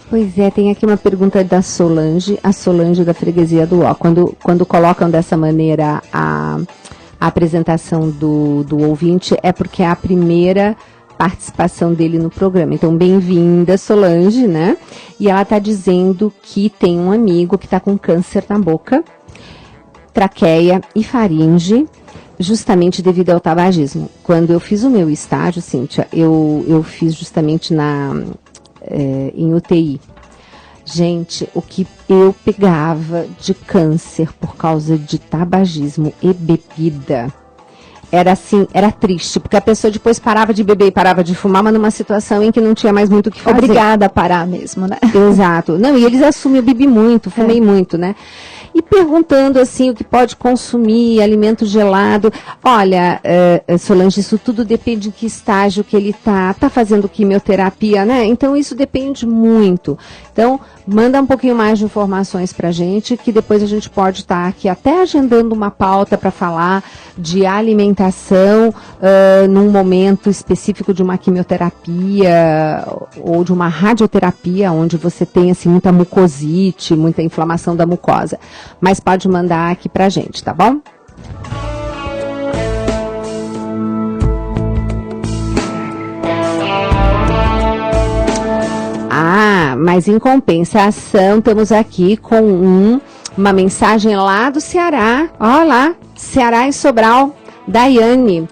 Pois é, tem aqui uma pergunta da Solange, a Solange da Freguesia do Ó. Quando colocam dessa maneira a apresentação do ouvinte, é porque é a primeira participação dele no programa. Então, bem-vinda, Solange, né? E ela está dizendo que tem um amigo que está com câncer na boca, traqueia e faringe, justamente devido ao tabagismo. Quando eu fiz o meu estágio, Cíntia, eu fiz justamente em UTI. Gente, o que eu pegava de câncer por causa de tabagismo e bebida era assim, era triste, porque a pessoa depois parava de beber e parava de fumar, mas numa situação em que não tinha mais muito o que fazer. Obrigada a parar mesmo, né? Exato. Não, e eles assumem, eu bebi muito, fumei muito, né? e perguntando assim o que pode consumir, alimento gelado. Olha, Solange, isso tudo depende de que estágio que ele está fazendo quimioterapia, né? Então isso depende muito. Então, manda um pouquinho mais de informações pra gente, que depois a gente pode estar aqui até agendando uma pauta para falar de alimentação num momento específico de uma quimioterapia ou de uma radioterapia, onde você tem assim, muita mucosite, muita inflamação da mucosa. Mas pode mandar aqui pra gente, tá bom? Mas em compensação, estamos aqui com uma mensagem lá do Ceará. Olha lá, Ceará e Sobral, Daiane.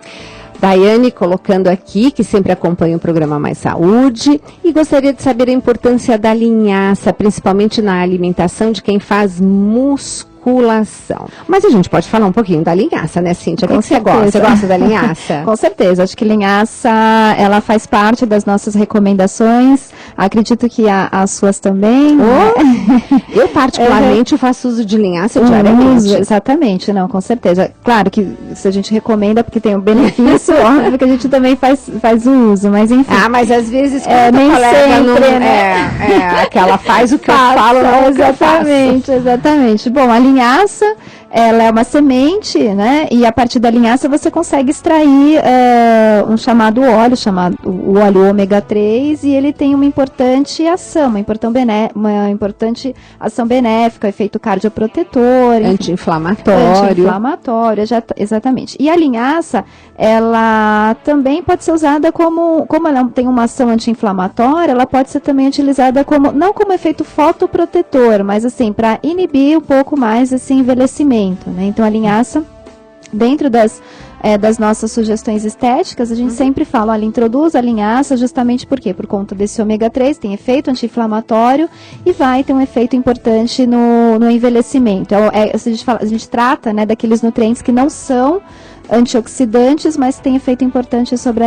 Daiane colocando aqui, que sempre acompanha o programa Mais Saúde, e gostaria de saber a importância da linhaça, principalmente na alimentação de quem faz musculação. Mas a gente pode falar um pouquinho da linhaça, né, Cíntia? O que você gosta? Você gosta da linhaça? Com certeza. Acho que linhaça, ela faz parte das nossas recomendações. Acredito que as suas também. Eu particularmente faço uso de linhaça diariamente. Exatamente, não, com certeza. Claro que se a gente recomenda porque tem um benefício, óbvio que a gente também faz o uso, mas enfim. Mas às vezes nem sempre, né? Que ela faz o que eu falo, não o que eu faço. Exatamente. Bom, a linhaça, ela é uma semente, né? E a partir da linhaça você consegue extrair um chamado óleo, o óleo ômega 3, e ele tem uma importante ação, uma importante ação benéfica, efeito cardioprotetor, anti-inflamatório, exatamente. E a linhaça, ela também pode ser usada como ela tem uma ação anti-inflamatória, ela pode ser também utilizada não como efeito fotoprotetor, mas assim, para inibir um pouco mais esse envelhecimento, né? Então a linhaça, dentro das nossas sugestões estéticas, a gente sempre fala, olha, introduz a linhaça justamente por quê? Por conta desse ômega 3, tem efeito anti-inflamatório e vai ter um efeito importante no envelhecimento. A gente trata, né, daqueles nutrientes que não são antioxidantes, mas tem efeito importante sobre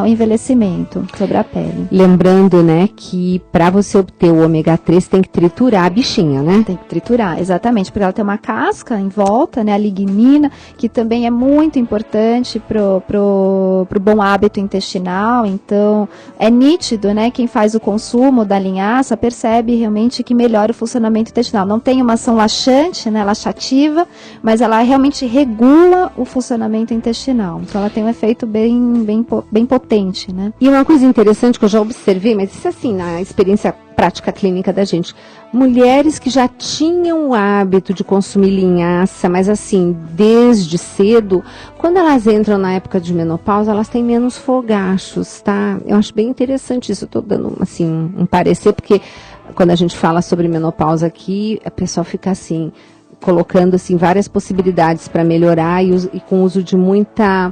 o envelhecimento, sobre a pele. Lembrando, né, que para você obter o ômega 3 tem que triturar a bichinha, né? Tem que triturar, exatamente, porque ela tem uma casca em volta, né, a lignina, que também é muito importante pro bom hábito intestinal. Então, é nítido, né, quem faz o consumo da linhaça percebe realmente que melhora o funcionamento intestinal. Não tem uma ação laxante, né, laxativa, mas ela realmente regula o funcionamento intestinal. Então ela tem um efeito bem potente, né? E uma coisa interessante que eu já observei, mas isso assim, na experiência prática clínica da gente, mulheres que já tinham o hábito de consumir linhaça, mas assim, desde cedo, quando elas entram na época de menopausa, elas têm menos fogachos, tá? Eu acho bem interessante isso, eu tô dando assim um parecer, porque quando a gente fala sobre menopausa aqui, a pessoa fica assim, colocando assim várias possibilidades para melhorar e com o uso de muita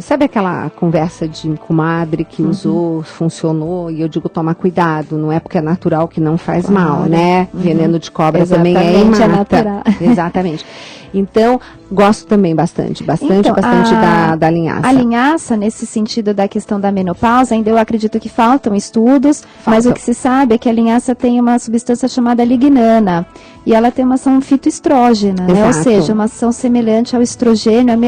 sabe aquela conversa de comadre que usou, funcionou, e eu digo tomar cuidado, não é porque é natural que não faz mal, né? Veneno de cobra também é natural. Exatamente. Então, gosto também bastante da linhaça. A linhaça, nesse sentido da questão da menopausa, ainda eu acredito que faltam estudos, mas o que se sabe é que a linhaça tem uma substância chamada lignana, e ela tem uma ação fitoestrógena, né? Ou seja, uma ação semelhante ao estrogênio,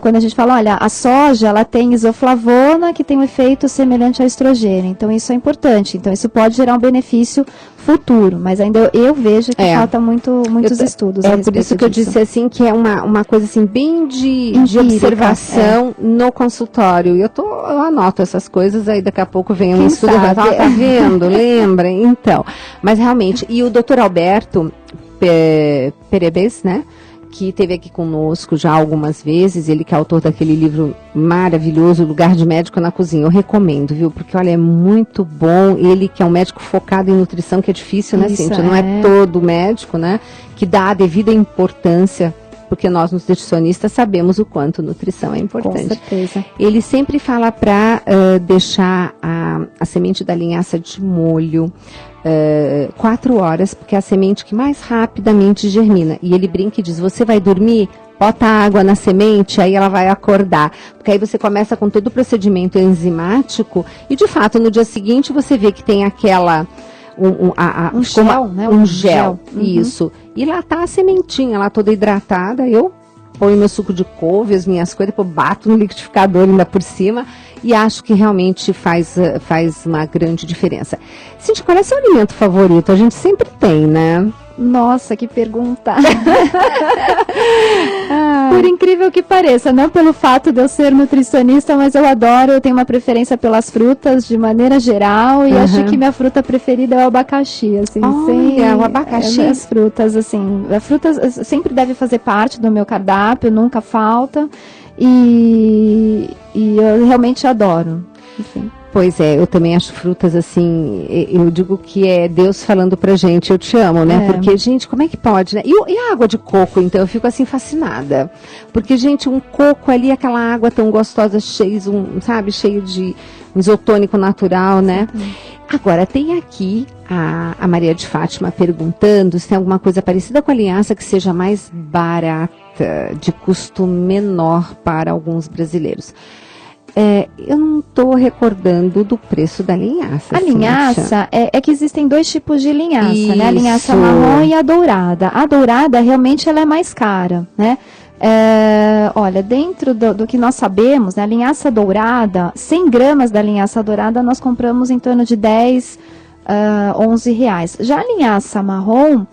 quando a gente fala, olha, a soja, ela tem isoflavona, que tem um efeito semelhante ao estrogênio, então isso é importante, então isso pode gerar um benefício futuro, mas ainda eu vejo que falta muitos estudos. É por isso que eu disse assim, que é uma coisa assim, bem de observação no consultório. Eu anoto essas coisas, aí daqui a pouco vem um estudo e vai falar, tá vendo? Lembra? Então, mas realmente, e o Dr. Alberto Perebes, né? Que esteve aqui conosco já algumas vezes, ele que é autor daquele livro maravilhoso, Lugar de Médico na Cozinha. Eu recomendo, viu? Porque, olha, é muito bom. Ele que é um médico focado em nutrição, que é difícil, né, Cíntia? Não é todo médico, né? Que dá a devida importância, porque nós, nutricionistas, sabemos o quanto nutrição é importante. Com certeza. Ele sempre fala para deixar a semente da linhaça de molho 4 horas, porque é a semente que mais rapidamente germina. E ele brinca e diz, você vai dormir, bota água na semente, aí ela vai acordar. Porque aí você começa com todo o procedimento enzimático e, de fato, no dia seguinte você vê que tem um gel, né? Um gel, Uhum. isso. E lá tá a sementinha, lá toda hidratada, eu ponho meu suco de couve, as minhas coisas, depois bato no liquidificador ainda por cima e acho que realmente faz uma grande diferença. Cintia, qual é o seu alimento favorito? A gente sempre tem, né? Nossa, que pergunta! Por incrível que pareça, não pelo fato de eu ser nutricionista, mas eu tenho uma preferência pelas frutas de maneira geral e acho que minha fruta preferida é o abacaxi, assim, o abacaxi. As frutas, assim, a fruta sempre deve fazer parte do meu cardápio, nunca falta e eu realmente adoro, enfim. Pois é, eu também acho frutas assim, eu digo que é Deus falando pra gente, eu te amo, né? Porque, gente, como é que pode, né? E a água de coco, então, eu fico assim fascinada. Porque, gente, um coco ali, aquela água tão gostosa, cheio de um isotônico natural, né? Agora, tem aqui a Maria de Fátima perguntando se tem alguma coisa parecida com a linhaça que seja mais barata, de custo menor para alguns brasileiros. Eu não estou recordando do preço da linhaça. A linhaça é que existem dois tipos de linhaça, né? A linhaça marrom e a dourada. A dourada realmente ela é mais cara, né? Olha, dentro do que nós sabemos, né, a linhaça dourada, 100 gramas da linhaça dourada nós compramos em torno de 10, 11 reais. Já a linhaça marrom,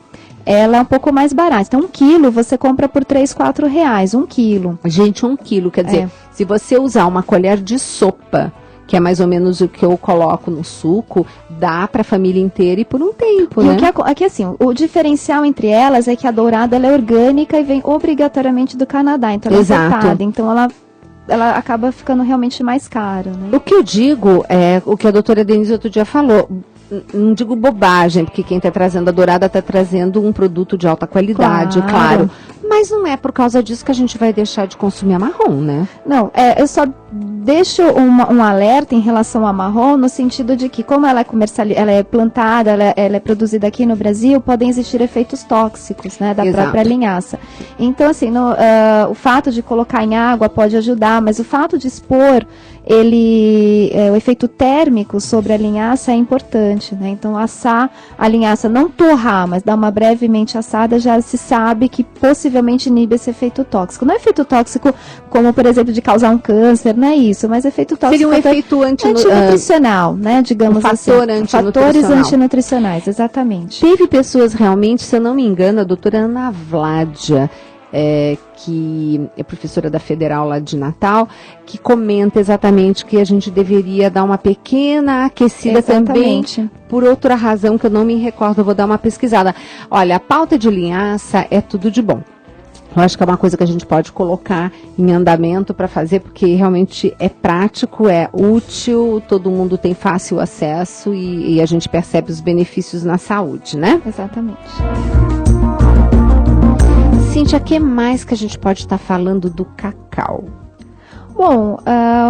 ela é um pouco mais barata. Então, 1 quilo você compra por 3, 4 reais. 1 quilo. Gente, 1 quilo, quer dizer, se você usar uma colher de sopa, que é mais ou menos o que eu coloco no suco, dá para a família inteira e por um tempo, né? Aqui, assim, o diferencial entre elas é que a dourada ela é orgânica e vem obrigatoriamente do Canadá. Então, ela é importada. Então, ela acaba ficando realmente mais cara, né? O que eu digo é o que a doutora Denise outro dia falou. Não digo bobagem, porque quem está trazendo a dourada está trazendo um produto de alta qualidade, claro. Mas não é por causa disso que a gente vai deixar de consumir a marrom, né? Não, eu só deixo um alerta em relação à marrom, no sentido de que, como ela é ela é plantada, ela é produzida aqui no Brasil, podem existir efeitos tóxicos, né, da própria linhaça. Então, assim, o fato de colocar em água pode ajudar, mas o fato de expor o efeito térmico sobre a linhaça é importante, né? Então, assar a linhaça, não torrar, mas dar uma brevemente assada, já se sabe que possivelmente inibe esse efeito tóxico. Não é efeito tóxico como, por exemplo, de causar um câncer, não é isso, mas efeito tóxico seria um efeito antinutricional, né? Digamos assim. Fatores antinutricionais, exatamente. Teve pessoas realmente, se eu não me engano, a doutora Ana Vládia, que é professora da Federal lá de Natal, que comenta exatamente que a gente deveria dar uma pequena aquecida também, por outra razão que eu não me recordo, eu vou dar uma pesquisada. Olha, a pauta de linhaça é tudo de bom. Eu acho que é uma coisa que a gente pode colocar em andamento para fazer, porque realmente é prático, é útil, todo mundo tem fácil acesso e a gente percebe os benefícios na saúde, né? Exatamente. Cíntia, o que mais que a gente pode estar falando do cacau? Bom,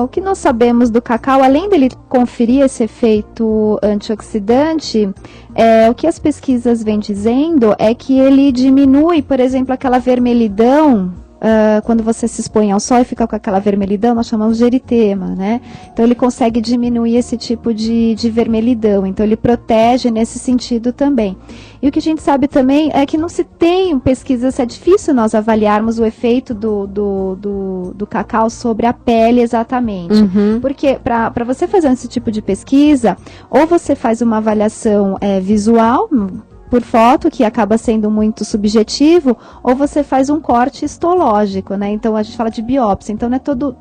o que nós sabemos do cacau, além dele conferir esse efeito antioxidante, o que as pesquisas vêm dizendo é que ele diminui, por exemplo, aquela vermelhidão, quando você se expõe ao sol e fica com aquela vermelhidão, nós chamamos de eritema, né? Então ele consegue diminuir esse tipo de vermelhidão, então ele protege nesse sentido também. E o que a gente sabe também é que não se tem pesquisas, é difícil nós avaliarmos o efeito do cacau sobre a pele exatamente. Porque para você fazer esse tipo de pesquisa, ou você faz uma avaliação visual, por foto, que acaba sendo muito subjetivo, ou você faz um corte histológico, né? Então a gente fala de biópsia, então não é todo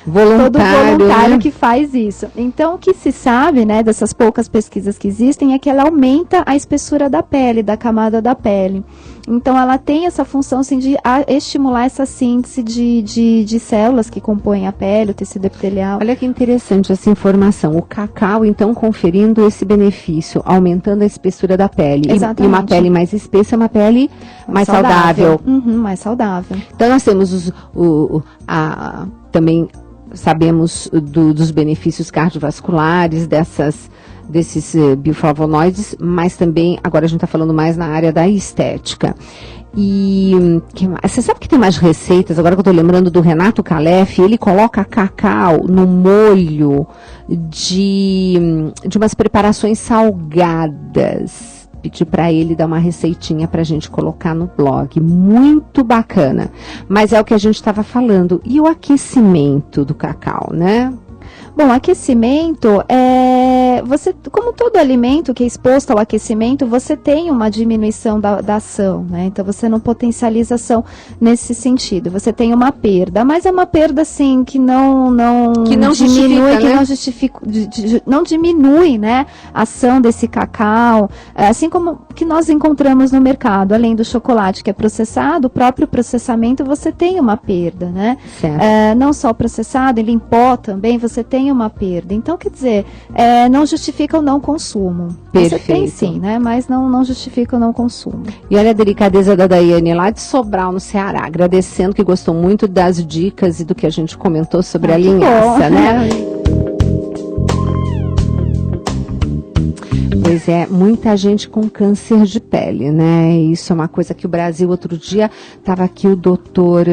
voluntário, né, que faz isso. Então o que se sabe, né, dessas poucas pesquisas que existem, é que ela aumenta a espessura da pele, da camada da pele. Então ela tem essa função assim, de estimular essa síntese de células que compõem a pele, o tecido epitelial. Olha que interessante essa informação. O cacau, então, conferindo esse benefício, aumentando a espessura da pele. Exatamente. E uma pele mais espessa é uma pele mais saudável. Mais saudável. Então nós temos também sabemos dos benefícios cardiovasculares desses bioflavonoides, mas também, agora a gente está falando mais na área da estética. E você sabe que tem mais receitas, agora que eu estou lembrando do Renato Calef, ele coloca cacau no molho de umas preparações salgadas. Pedi para ele dar uma receitinha para a gente colocar no blog, muito bacana. Mas é o que a gente estava falando, e o aquecimento do cacau, né? Bom, aquecimento, você, como todo alimento que é exposto ao aquecimento, você tem uma diminuição da ação, né? Então você não potencializa a ação nesse sentido. Você tem uma perda, mas é uma perda assim que não diminui, que não diminui, né, a ação desse cacau, assim como que nós encontramos no mercado, além do chocolate que é processado, o próprio processamento você tem uma perda, né? Não só o processado, ele em pó também, você tem uma perda. Então, quer dizer, não justifica o não consumo. Perfeito. Você tem sim, né? Mas não justifica o não consumo. E olha a delicadeza da Daiane lá de Sobral, no Ceará, agradecendo, que gostou muito das dicas e do que a gente comentou sobre a linhaça, né? Pois é, muita gente com câncer de pele, né? Isso é uma coisa que o Brasil, outro dia, estava aqui o doutor...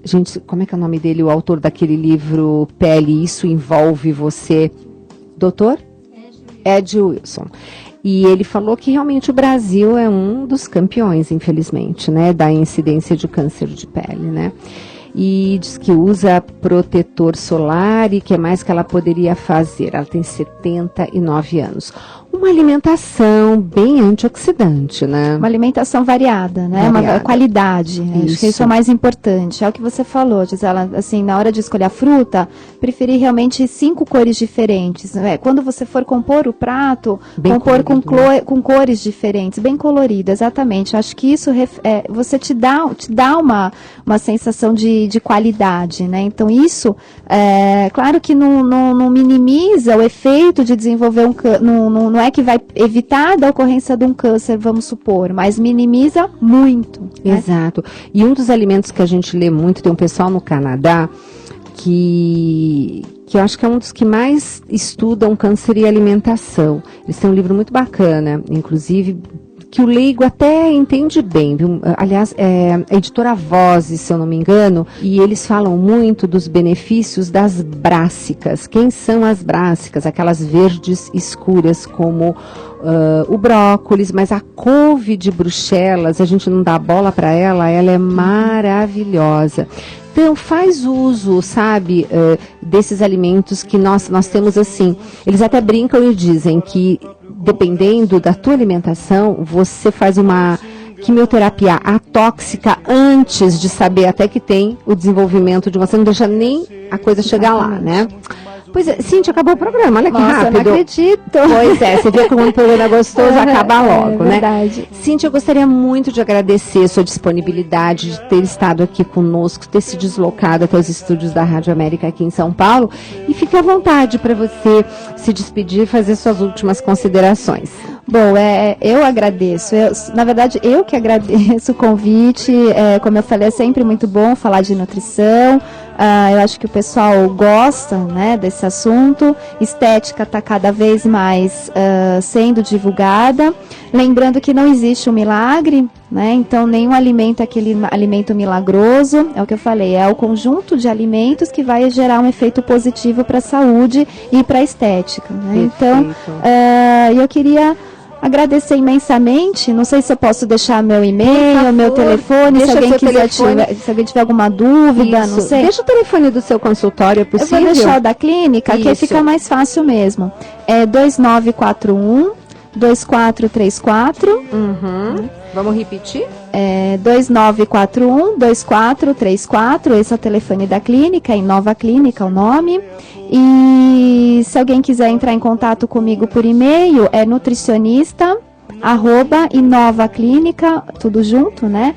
Gente, como é que é o nome dele, o autor daquele livro Pele, Isso Envolve Você? Doutor? Ed Wilson. E ele falou que realmente o Brasil é um dos campeões, infelizmente, né, da incidência de câncer de pele, né? E diz que usa protetor solar e que é mais que ela poderia fazer. Ela tem 79 anos. Uma alimentação bem antioxidante, né? Uma alimentação variada, né? Uma qualidade. Acho que isso é o mais importante. É o que você falou, Gisela, assim, na hora de escolher a fruta, preferir realmente 5 cores diferentes. Né? Quando você for compor o prato, bem compor com cores diferentes, bem colorido, exatamente. Acho que isso você te dá uma sensação de qualidade, né? Então isso, claro que não minimiza o efeito de desenvolver não é que vai evitar da ocorrência de um câncer, vamos supor, mas minimiza muito. Né? Exato. E um dos alimentos que a gente lê muito, tem um pessoal no Canadá que eu acho que é um dos que mais estudam câncer e alimentação. Eles têm um livro muito bacana, inclusive, que o leigo até entende bem, viu? Aliás, é a editora Vozes, se eu não me engano, e eles falam muito dos benefícios das brássicas. Quem são as brássicas? Aquelas verdes escuras como o brócolis, mas a couve de Bruxelas, a gente não dá bola para ela é maravilhosa. Então, faz uso, sabe, desses alimentos que nós temos assim. Eles até brincam e dizem que, dependendo da tua alimentação, você faz uma quimioterapia atóxica antes de saber até que tem o desenvolvimento de uma... Você não deixa nem a coisa chegar lá, né? Pois é, Cíntia, acabou o programa, olha que rápido. Eu não acredito. Pois é, você vê como um programa gostoso acaba logo, né? Verdade. Cíntia, eu gostaria muito de agradecer a sua disponibilidade, de ter estado aqui conosco, ter se deslocado até os estúdios da Rádio América aqui em São Paulo. E fique à vontade para você se despedir e fazer suas últimas considerações. Bom, eu agradeço. Na verdade, eu que agradeço o convite. Como eu falei, é sempre muito bom falar de nutrição. Eu acho que o pessoal gosta, né, desse assunto. Estética está cada vez mais sendo divulgada. Lembrando que não existe um milagre, né? Então, nenhum alimento é aquele alimento milagroso. É o que eu falei, é o conjunto de alimentos que vai gerar um efeito positivo para a saúde e para a estética. Né? Então, eu queria agradecer imensamente. Não sei se eu posso deixar meu e-mail, meu telefone, se alguém se alguém tiver alguma dúvida, não sei. Deixa o telefone do seu consultório, é possível? Eu vou deixar o da clínica, que fica mais fácil mesmo. É 2941 2434. Vamos repetir? 2941 2434. Esse é o telefone da clínica, em Nova Clínica o nome. E se alguém quiser entrar em contato comigo por e-mail, é nutricionista@inovaclínica, tudo junto, né?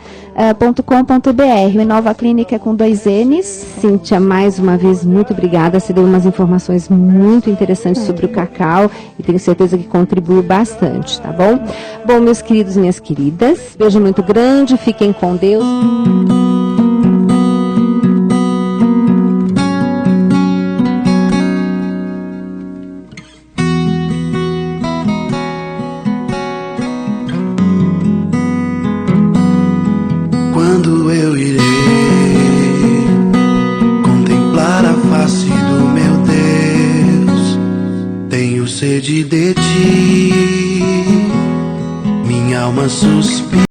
.com.br. O Inova Clínica é com 2 N's. Cíntia, mais uma vez, muito obrigada. Você deu umas informações muito interessantes sobre o cacau e tenho certeza que contribuiu bastante, tá bom? Bom, meus queridos e minhas queridas, beijo muito grande, fiquem com Deus. sede de ti, minha alma suspira.